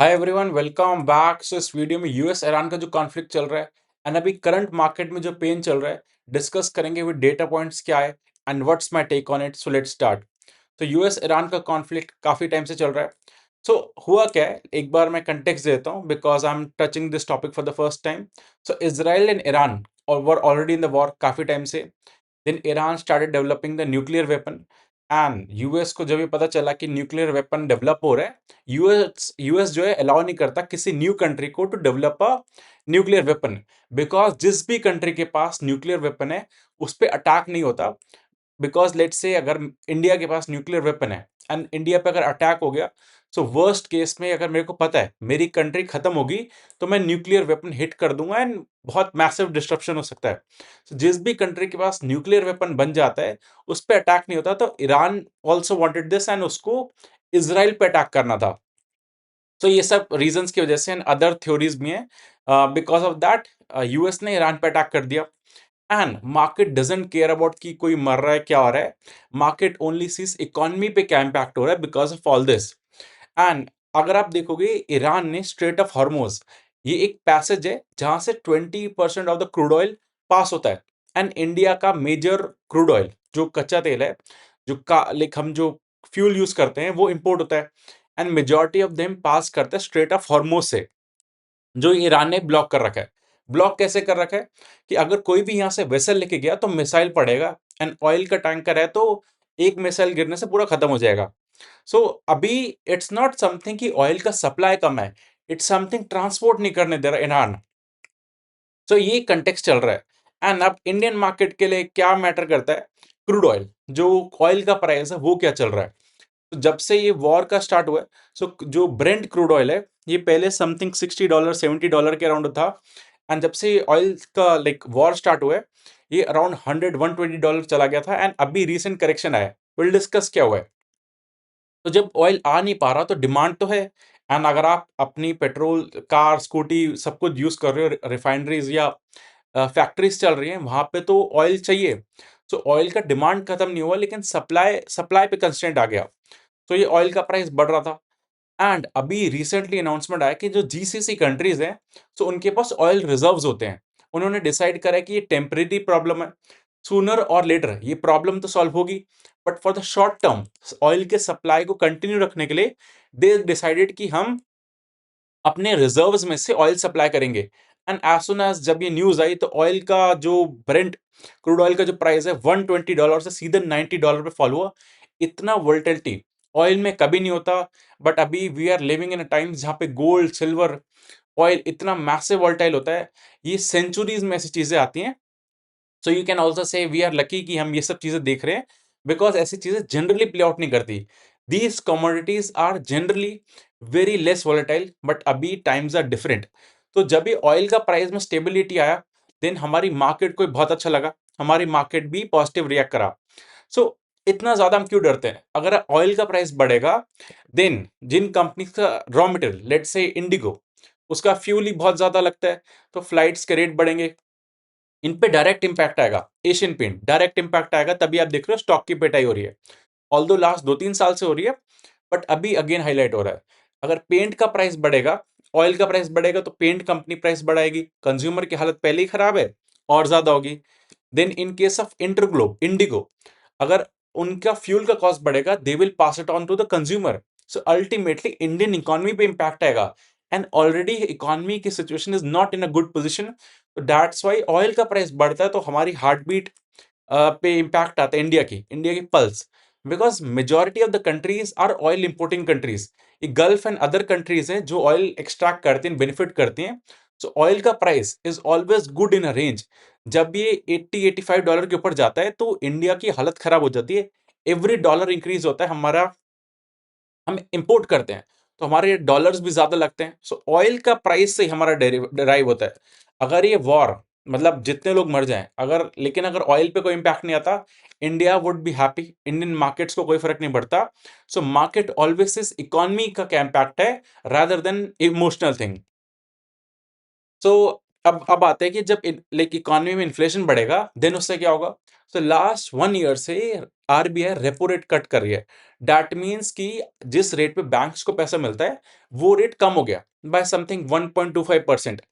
Hi everyone, welcome back. इस video में US Iran का जो कॉन्फ्लिक्ट चल रहा है एंड अभी करंट मार्केट में जो पेन चल रहा है डिस्कस करेंगे विद डेटा पॉइंट्स क्या है and what's my take on it. So let's start. तो यूएस ईरान का कॉन्फ्लिक्ट काफी टाइम से चल रहा है। सो हुआ क्या है, एक बार मैं कंटेक्स्ट देता हूँ because I am touching this topic for the first time. So Israel and Iran were already in the war काफी टाइम से। Then Iran started developing the nuclear weapon and US को जब ये पता चला कि न्यूक्लियर वेपन डेवलप हो रहा है, यूएस जो है अलाउ नहीं करता किसी न्यू कंट्री को to develop a nuclear weapon. Because जिस भी कंट्री के पास न्यूक्लियर वेपन है उस पर अटैक नहीं होता। बिकॉज लेट्स से अगर इंडिया के पास न्यूक्लियर वेपन है एंड इंडिया पे अगर अटैक हो गया, सो वर्स्ट केस में अगर मेरे को पता है मेरी कंट्री खत्म होगी तो मैं न्यूक्लियर वेपन हिट कर दूंगा एंड बहुत मैसिव डिस्ट्रप्शन हो सकता है। So, जिस भी कंट्री के पास न्यूक्लियर वेपन बन जाता है उस पे अटैक नहीं होता। तो Iran also wanted this and उसको इसराइल पे अटैक करना था। तो ये सब रीजंस की वजह से एंड अदर थ्योरीज भी हैं। बिकॉज ऑफ दैट यूएस ने ईरान पे अटैक कर दिया and market doesn't care about कि कोई मर रहा है क्या हो रहा है। मार्केट ओनली सीज इकोनॉमी पे क्या इम्पैक्ट हो रहा है because of all this. And अगर आप देखोगे ईरान ने स्ट्रेट ऑफ हॉर्मोज, ये एक पैसेज है जहां से 20% ऑफ द क्रूड ऑयल पास होता है एंड इंडिया का मेजर क्रूड ऑयल जो कच्चा तेल है, जो का लाइक हम जो फ्यूल यूज करते हैं वो इंपोर्ट होता है and majority of them pass करता है स्ट्रेट ऑफ हॉर्मोज से, जो ईरान ने ब्लॉक कर रखा है। ब्लॉक कैसे कर रखा है कि अगर कोई भी यहाँ से वेसल लेके गया तो मिसाइल पड़ेगा एंड ऑयल का टैंकर है तो एक मिसाइल गिरने से पूरा खत्म हो जाएगा। सो अभी इट्स नॉट समथिंग कि ऑयल का सप्लाई कम है, इट्स समथिंग ट्रांसपोर्ट नहीं करने दे रहा ईरान। सो ये कंटेक्स्ट चल रहा है एंड अब इंडियन मार्केट के लिए क्या मैटर करता है, क्रूड ऑयल जो ऑयल का प्राइस है वो क्या चल रहा है। तो जब से ये वॉर का स्टार्ट हुआ है, सो जो ब्रेंट क्रूड ऑयल है ये पहले समथिंग $60 $70 के अराउंड था एंड जब से ऑयल का लाइक वॉर स्टार्ट हुआ है ये अराउंड $100 $120 चला गया था एंड अभी रिसेंट करेक्शन आया है। विल डिस्कस क्या हुआ है। तो जब ऑयल आ नहीं पा रहा तो डिमांड तो है एंड अगर आप अपनी पेट्रोल कार स्कूटी सब कुछ यूज कर रहे हो, रिफाइनरीज या फैक्ट्रीज चल रही हैं वहां पे तो ऑयल चाहिए। सो ऑयल का डिमांड खत्म नहीं हुआ लेकिन सप्लाई सप्लाई पे कंस्ट्रेंट आ गया। तो ये ऑयल का प्राइस बढ़ रहा था एंड अभी रिसेंटली अनाउंसमेंट आया कि जो जीसीसी कंट्रीज हैं, सो उनके पास ऑयल रिजर्व्स होते हैं। उन्होंने डिसाइड करा है कि ये टेम्परेरी प्रॉब्लम है, सूनर और लेटर ये प्रॉब्लम तो सॉल्व होगी, but for the short term oil के सप्लाई को कंटिन्यू रखने के लिए दे डिसाइडेड कि हम अपने रिजर्व्स में से ऑयल सप्लाई करेंगे। एंड एज सुन एज जब ये न्यूज आई तो ऑयल का जो ब्रेंट क्रूड ऑयल का जो प्राइस है $120 से सीधे $90 पे फॉल हुआ। इतना वोल्टिलिटी ऑयल में कभी नहीं होता। बट अभी we are living in a times जहाँ पे गोल्ड सिल्वर ऑयल इतना मैसिव वोल्टाइल होता है। ये सेंचुरीज में ऐसी चीजें आती हैं। So you can also say we are lucky कि हम ये सब चीजें देख रहे हैं बिकॉज ऐसी चीजें जनरली प्ले आउट नहीं करती। These commodities are generally very less volatile but अभी टाइम्स आर डिफरेंट। तो जब भी ऑयल का प्राइस में स्टेबिलिटी आया देन हमारी मार्केट को बहुत अच्छा लगा, हमारी मार्केट भी पॉजिटिव रिएक्ट करा। सो इतना ज्यादा हम क्यों डरते हैं, अगर ऑयल का प्राइस बढ़ेगा देन जिन कंपनी का raw material let's say Indigo, उसका फ्यूल ही बहुत ज्यादा लगता है तो फ्लाइट्स के रेट बढ़ेंगे, इन पे डायरेक्ट इंपैक्ट आएगा। एशियन पेंट डायरेक्ट इंपैक्ट आएगा, तभी आप देख रहे हो स्टॉक की पिटाई हो रही है। ऑल्दो लास्ट 2-3 साल से हो रही है बट अभी अगेन हाईलाइट हो रहा है। अगर पेंट का प्राइस बढ़ेगा, ऑयल का प्राइस बढ़ेगा तो पेंट कंपनी प्राइस बढ़ाएगी, कंज्यूमर की हालत पहले ही खराब है और ज्यादा होगी। Then in case of InterGlobe IndiGo, अगर उनका फ्यूल का कॉस्ट बढ़ेगा they will pass it on to the consumer. So ultimately Indian economy पे इंपैक्ट आएगा एंड ऑलरेडी इकोनॉमी की situation is not in a good position. तो that's why oil का price बढ़ता है तो हमारी हार्ट बीट पे इम्पैक्ट आता है, इंडिया की pulse. Because majority of the countries are oil importing countries, ये गल्फ एंड अदर कंट्रीज हैं जो ऑयल एक्सट्रैक्ट करती हैं, बेनिफिट करती हैं। सो ऑयल का price is always good in a range. जब ये $80-85 के ऊपर जाता है तो इंडिया की हालत खराब हो जाती है। एवरी डॉलर इंक्रीज होता है हमारा, हम इंपोर्ट करते हैं तो हमारे डॉलर्स भी ज्यादा लगते हैं। सो ऑयल का प्राइस से ही हमारा डिराइव होता है। अगर ये वॉर मतलब जितने लोग मर जाएं अगर, लेकिन अगर ऑयल पे कोई इंपैक्ट नहीं आता, India would be happy, Indian markets को कोई फर्क नहीं पड़ता। So market always is economy का क्या इम्पैक्ट है रादर देन इमोशनल थिंग। सो अब आते हैं कि जब लाइक इकोनॉमी में इन्फ्लेशन बढ़ेगा देन उससे क्या होगा। सो लास्ट 1 ईयर से आरबीआई रेपो रेट कट कर रही है। दैट मीन्स कि जिस रेट पे बैंक्स को पैसा मिलता है, वो रेट कम हो गया बाय समथिंग 1.25%।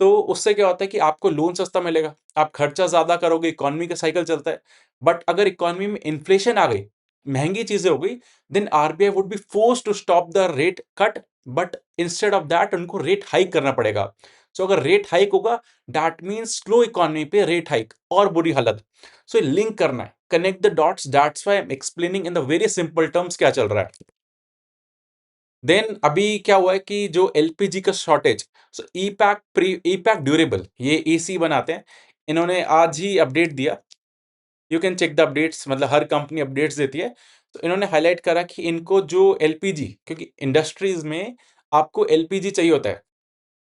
तो उससे क्या होता है कि आपको लोन सस्ता मिलेगा, आप खर्चा ज़्यादा करोगे, इकोनॉमी का साइकिल चलता है। बट अगर इकोनॉमी में इन्फ्लेशन आ गई, महँगी चीज़ें हो गई, then RBI would be forced to stop the rate cut, but instead of that उनको रेट हाइक करना पड़ेगा। सो अगर रेट हाइक होगा, दैट मीन्स स्लो इकोनॉमी पे रेट हाइक और बुरी हालत। सो लिंक करना है, connect the dots, that's why I am explaining in the very simple terms क्या चल रहा है। देन अभी क्या हुआ है कि जो एलपीजी का शॉर्टेज, सो ईपैक ड्यूरेबल, ये एसी बनाते हैं, इन्होंने आज ही अपडेट दिया। You can check the updates, मतलब हर कंपनी अपडेट्स देती है। तो इन्होंने हाईलाइट करा कि इनको जो एलपीजी, क्योंकि इंडस्ट्रीज में आपको एलपीजी चाहिए होता है,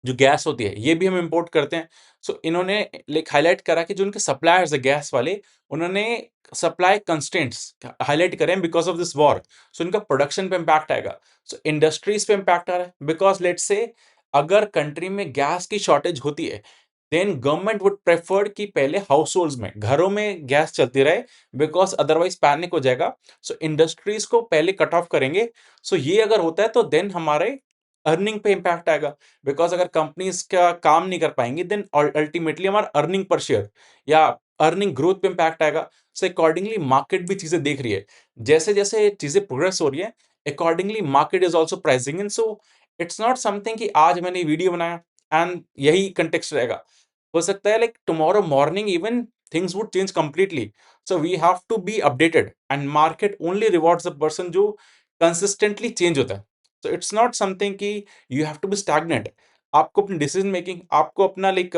जो गैस होती है, ये भी हम इंपोर्ट करते हैं। सो इन्होंने लाइक हाईलाइट करा कि जो उनके सप्लायर्स है गैस वाले, उन्होंने सप्लाई कंस्ट्रेंट्स हाईलाइट करें बिकॉज ऑफ दिस वॉर। सो इनका प्रोडक्शन पे इम्पैक्ट आएगा, सो इंडस्ट्रीज पे इम्पैक्ट आ रहा है, बिकॉज लेट्स से अगर कंट्री में गैस की शॉर्टेज होती है, देन गवर्नमेंट वुड प्रेफर कि पहले हाउस होल्ड्स में, घरों में गैस चलती रहे, बिकॉज अदरवाइज पैनिक हो जाएगा। सो इंडस्ट्रीज को पहले कट ऑफ करेंगे। सो ये अगर होता है तो देन हमारे अर्निंग पे इम्पैक्ट आएगा, बिकॉज अगर कंपनीज का काम नहीं कर पाएंगी, देन अल्टीमेटली हमारा अर्निंग पर शेयर या अर्निंग ग्रोथ पे इम्पैक्ट आएगा। सो अकॉर्डिंगली मार्केट भी चीजें देख रही है, जैसे जैसे चीजें प्रोग्रेस हो रही है, accordingly market is also pricing in. So it's not something कि आज मैंने वीडियो बनाया एंड यही कंटेक्स्ट रहेगा। हो सकता है like tomorrow morning even things would change completely. So we have to be updated, and market only rewards the person जो कंसिस्टेंटली चेंज होता है। सो इट्स नॉट समथिंग कि you have to be stagnant. आपको अपनी decision making, आपको अपना like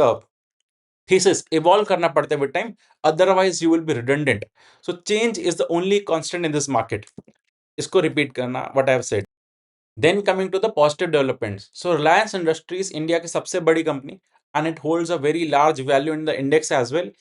thesis evolve करना पड़ता है with time, otherwise you will be redundant. So change is the only constant in this market. इसको रिपीट करना what I have said. Then coming to the positive developments, so Reliance Industries India की सबसे बड़ी company, and it holds a very large value in the index as well.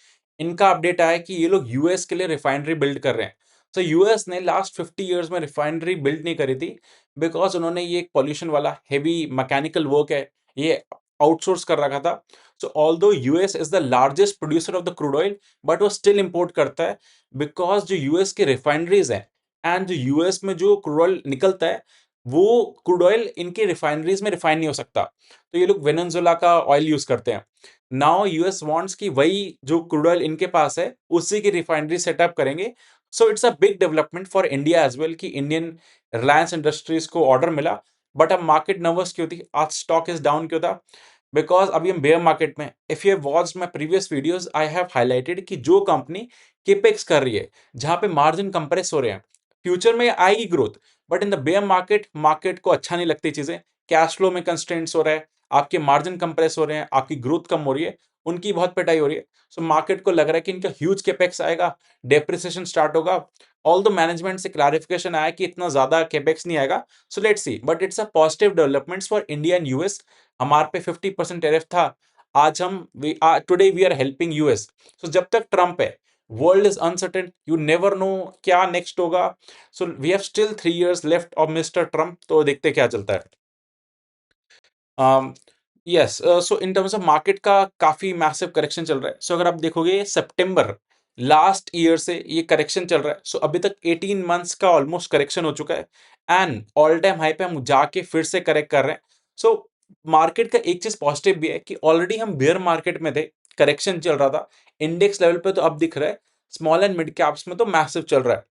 इनका update आया कि ये लोग यूएस के लिए रिफाइनरी बिल्ड कर रहे हैं। तो यूएस ने लास्ट 50 ईयर्स में रिफाइनरी बिल्ड नहीं करी थी, बिकॉज उन्होंने ये एक पॉल्यूशन वाला हैवी मैकेनिकल वर्क है, ये आउटसोर्स कर रखा था। सो although US is the largest producer of the crude oil, but वो स्टिल इंपोर्ट करता है, बिकॉज जो यूएस के रिफाइनरीज हैं एंड जो यूएस में जो क्रूड ऑयल निकलता है, वो क्रूड ऑयल इनके रिफाइनरीज में रिफाइन नहीं हो सकता। तो ये लोग वेनेजुएला का ऑयल यूज करते हैं। नाउ यूएस वांट्स कि वही जो क्रूड ऑयल इनके पास है, उसी की रिफाइनरी सेटअप करेंगे। So it's a big development for India as well कि इंडियन रिलायंस इंडस्ट्रीज को ऑर्डर मिला। बट अब मार्केट नर्वस क्यों थी, आज स्टॉक इज डाउन क्यों था? बिकॉज अभी हम बेयर मार्केट में, if you watch my previous videos, I have highlighted कि जो कंपनी केपेक्स कर रही है, जहां पे मार्जिन कंप्रेस हो रहे हैं, फ्यूचर में आएगी growth, but in the bear market, market को अच्छा नहीं लगती चीजें, कैश फ्लो में कंस्ट्रेंट्स हो रहा है, आपके मार्जिन कंप्रेस हो रहे हैं, आपकी ग्रोथ कम हो रही है, उनकी बहुत पिटाई हो रही है। सो मार्केट को लग रहा है कि इनका ह्यूज केपेक्स आएगा, डेप्रिसिएशन स्टार्ट होगा। ऑल द मैनेजमेंट से क्लैरिफिकेशन आया कि इतना ज्यादा केपेक्स नहीं आएगा। So let's see, but it's a positive developments for India and US. हमारे पे 50% टैरिफ था, आज हम today we are helping US. So जब तक ट्रम्प है, world is uncertain, you never know क्या नेक्स्ट होगा। So we have still 3 years left of mister Trump, तो देखते क्या चलता है। Yes, so in terms of market का काफी मैसिव करेक्शन चल रहा है। सो अगर आप देखोगे सितंबर लास्ट ईयर से ये करेक्शन चल रहा है। सो अभी तक 18 मंथ्स का ऑलमोस्ट करेक्शन हो चुका है, एंड ऑल टाइम हाई पे हम जाके फिर से करेक्ट कर रहे हैं। सो मार्केट का एक चीज पॉजिटिव भी है कि ऑलरेडी हम बेयर मार्केट में थे, करेक्शन चल रहा था, इंडेक्स लेवल पे तो अब दिख रहा है, स्मॉल एंड मिड कैप्स में तो मैसिव चल रहा है।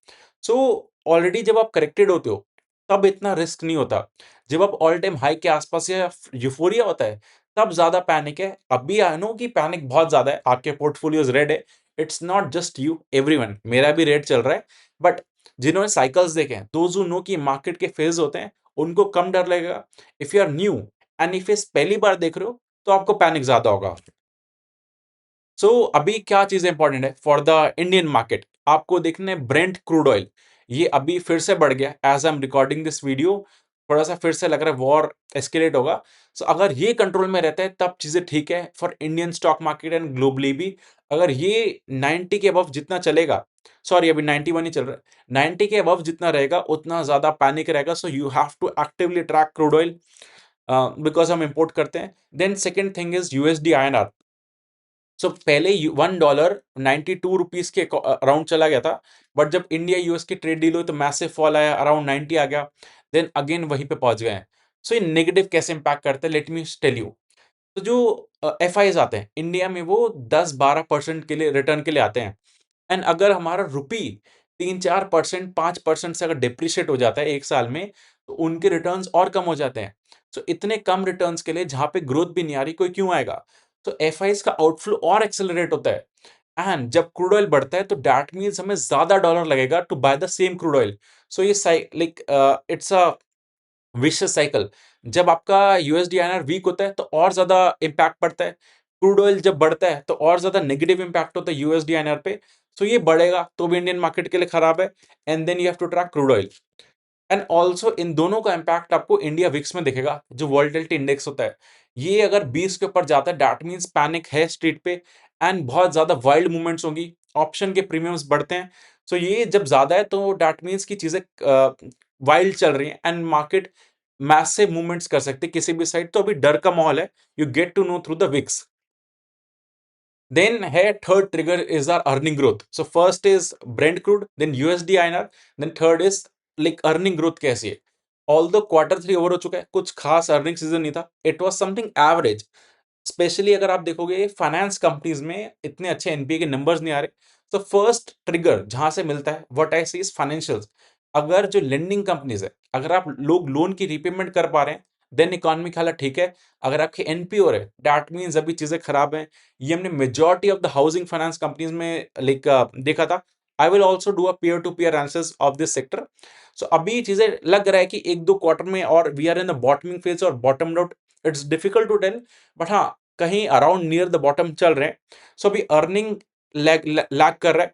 सो ऑलरेडी जब आप करेक्टेड होते हो, तब इतना रिस्क नहीं होता। जब आप ऑल टाइम हाई के आसपास या यूफोरिया होता है, तब ज्यादा पैनिक है। अभी आई नो कि पैनिक बहुत ज्यादा है, आपके पोर्टफोलियोज रेड है। It's not just you, everyone, मेरा भी रेड चल रहा है। बट जिन्होंने साइकिल्स देखे हैं, दोज हु नो कि मार्केट के फेज होते हैं, उनको कम डर लगेगा। If you are new and if इस पहली बार देख रहे हो, तो आपको पैनिक ज्यादा होगा। सो अभी क्या चीज इंपॉर्टेंट है फॉर द इंडियन मार्केट, आपको देखना है ब्रेंट क्रूड ऑयल, ये अभी फिर से बढ़ गया as I am recording this video. थोड़ा सा फिर से लग रहा है वॉर एस्केलेट होगा। सो अगर ये कंट्रोल में रहता है, तब चीजें ठीक है for Indian stock market and globally भी। अगर ये 90 के अबव जितना चलेगा, सॉरी अभी 91 ही चल रहा है, 90 के अबव जितना रहेगा, उतना ज्यादा पैनिक रहेगा। So you have to actively track crude oil, because हम इंपोर्ट करते हैं। Then second thing is USD INR. So पहले $1 92 के अराउंड चला गया था, बट जब इंडिया यूएस की ट्रेड डील हुई तो मैसिव फॉल आया, अराउंड 90 आ गया, देन अगेन वहीं पे पहुंच गए हैं। सो ये नेगेटिव कैसे इंपैक्ट करते हैं, लेट मी टेल यू। तो जो एफ आते हैं इंडिया में, वो 10-12% के लिए रिटर्न के लिए आते हैं। एंड अगर हमारा रुपी 3-4%, 5% से अगर डिप्रिशिएट हो जाता है एक साल में, तो उनके रिटर्न्स और कम हो जाते हैं। सो इतने कम रिटर्न्स के लिए जहां पे ग्रोथ भी नहीं आ रही, कोई क्यों आएगा? तो एफ का आउटफ्लो और एक्सेलरेट होता है। एंड जब क्रूड ऑयल बढ़ता है तो दैट मीन्स हमें ज्यादा डॉलर लगेगा to buy the same crude oil. So ये like it's a vicious cycle. जब आपका यूएसडी आईएनआर वीक होता है तो और ज्यादा इंपैक्ट पड़ता है, क्रूड ऑयल जब बढ़ता है तो और ज्यादा नेगेटिव इंपैक्ट होता है यूएसडी आईएनआर पे। सो ये बढ़ेगा तो भी इंडियन मार्केट के लिए खराब है। And then you have to track crude oil. And also इन दोनों का इंपैक्ट आपको इंडिया विक्स में दिखेगा, जो वॉलेटिलिटी इंडेक्स होता है। ये अगर 20 के ऊपर जाता है, दैट मीन्स पैनिक है स्ट्रीट पे, एंड बहुत ज्यादा वाइल्ड मूवमेंट्स होंगी, ऑप्शन के प्रीमियम्स बढ़ते हैं। सो ये जब ज्यादा है तो दैट मीन्स की चीजें वाइल्ड चल रही हैं, एंड मार्केट मैसिव मूवमेंट्स कर सकती है किसी भी साइड। तो अभी डर का माहौल है, you get to know through the VIX. Then here third trigger is our earning growth. So first is Brent crude, then USD INR, then third is like earning growth कैसी है। Although Q3 ओवर हो चुका है, कुछ खास earning season नहीं था, it was something average. Specially अगर आप देखोगे फाइनेंस कंपनीज में इतने अच्छे एनपीए के नंबर्स नहीं आ रहे। तो फर्स्ट ट्रिगर जहां से मिलता है, what I see is financials. अगर जो लेंडिंग कंपनीज है, अगर आप लोग लोन की रीपेमेंट कर पा रहे हैं, देन इकोनॉमी की हालत ठीक है। अगर आपके एनपीओ हो रहे, दैट मीन्स अभी चीजें खराब हैं। ये हमने majority of the housing finance companies में लाइक देखा था। I will also do a peer to peer analysis of this sector. So अभी चीजें लग रहा है कि एक दो क्वार्टर में और we are in the bottoming phase और bottom out. It's difficult to tell, but हाँ, कहीं अराउंड नियर द बॉटम चल रहे हैं। सो अभी अर्निंग लैग कर रहा है,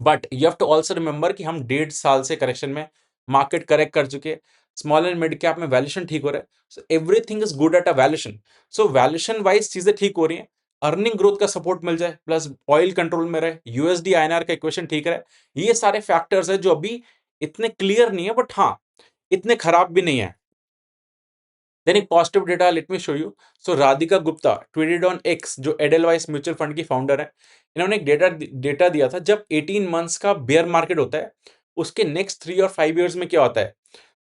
but you have to also remember कि हम 1.5 साल से करेक्शन में, मार्केट करेक्ट कर चुके हैं। स्मॉल एंड मिड कैप में वैल्यूएशन ठीक हो रहा है। So everything is good at a valuation. So valuation wise चीजें ठीक हो रही हैं, अर्निंग ग्रोथ का सपोर्ट मिल जाए, प्लस ऑयल कंट्रोल में रहे, यूएसडी आईएनआर का इक्वेशन ठीक रहे। ये सारे फैक्टर्स है जो अभी इतने क्लियर नहीं है, बट हाँ, इतने खराब भी नहीं है। देन एक positive data, let me show you. So Radhika Gupta tweeted on x, जो एडेलवाइस म्यूचुअल फंड की फाउंडर है। इन्होंने एक डेटा दिया था, जब 18 मंथ्स का बेयर मार्केट होता है, उसके नेक्स्ट 3 और 5 ईयर्स में क्या होता है।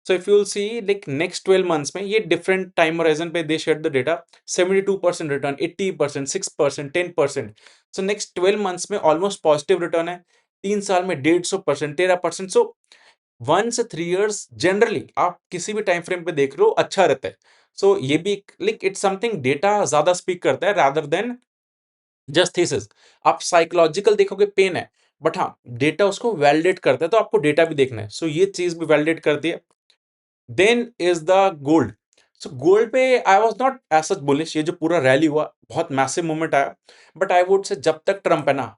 So if you'll see like next 12 months में, ये डिफरेंट टाइम होराइजन पे they share the data. 72% return, 80%, 6%, 10%। So next 12 months में ऑलमोस्ट पॉजिटिव रिटर्न है। 3 साल में 150%, 13%। सो 1 से 3 इयर्स जनरली आप किसी भी टाइम फ्रेम पे देख रहे हो, अच्छा रहता है। सो ये भी लाइक इट्स समथिंग डेटा ज्यादा स्पीक करता है रादर देन जस्ट थीसिस। आप साइकोलॉजिकल देखोगे पेन है, बट हाँ, डेटा उसको वैलिडेट करता है, तो आपको डेटा भी देखना है। सो ये चीज भी वैलिडेट करती है। Then is the gold. So gold पे I was not as such bullish. ये जो पूरा रैली हुआ, बहुत मैसिव मूवमेंट आया, बट आई वुड से जब तक ट्रम्प है ना,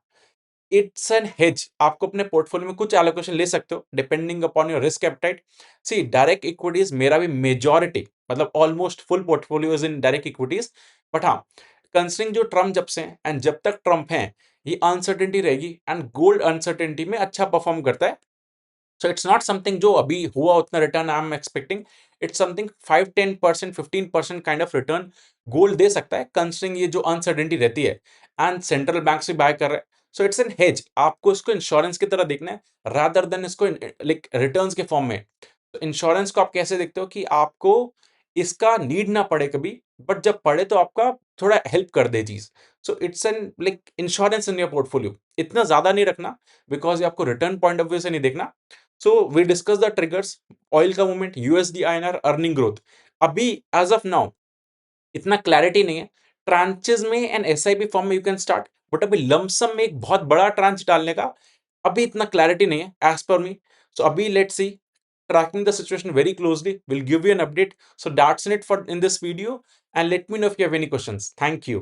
इट्स एन हेज। आपको अपने पोर्टफोलियो में कुछ एलोकेशन ले सकते हो depending upon your risk appetite. See direct equities मेरा भी मेजॉरिटी, मतलब almost full portfolio is in direct equities. But हाँ, कंसिडरिंग जो ट्रम्प जब से हैं, एंड जब तक ट्रम्प हैं, ये अनसर्टेनिटी रहेगी, एंड गोल्ड अनसर्टेनिटी में अच्छा परफॉर्म करता है। सो इट्स नॉट समथिंग जो अभी हुआ उतना return I am expecting. It's something 5-10%, 15% kind of return gold दे सकता है, कंसिडरिंग ये जो अनसर्टेनिटी रहती है, एंड सेंट्रल बैंक से बाय कर रहे हैं। So it's an hedge. आपको इसको इंश्योरेंस की तरह देखना है, रादर देन इसको लाइक रिटर्न्स के फॉर्म में। तो इंश्योरेंस को आप कैसे देखते हो कि आपको इसका नीड ना पड़े कभी, बट जब पड़े तो आपका थोड़ा हेल्प कर दे चीज। सो it's N like insurance in your portfolio. इतना ज्यादा नहीं रखना, बिकॉज ये आपको रिटर्न पॉइंट ऑफ व्यू से नहीं देखना। So we discuss the triggers, oil का movement, USD INR, earning growth. अभी एज ऑफ नाउ इतना क्लैरिटी नहीं है। ट्रांचेस में एंड एसआईपी फॉर्म में यू कैन स्टार्ट, बट अभी लमसम में एक बहुत बड़ा ट्रांच डालने का अभी इतना क्लैरिटी नहीं है एज पर मी। सो अभी let's see, tracking the situation very closely, will give you an update. So that's it for in this video, and let me know if you have any questions. Thank you.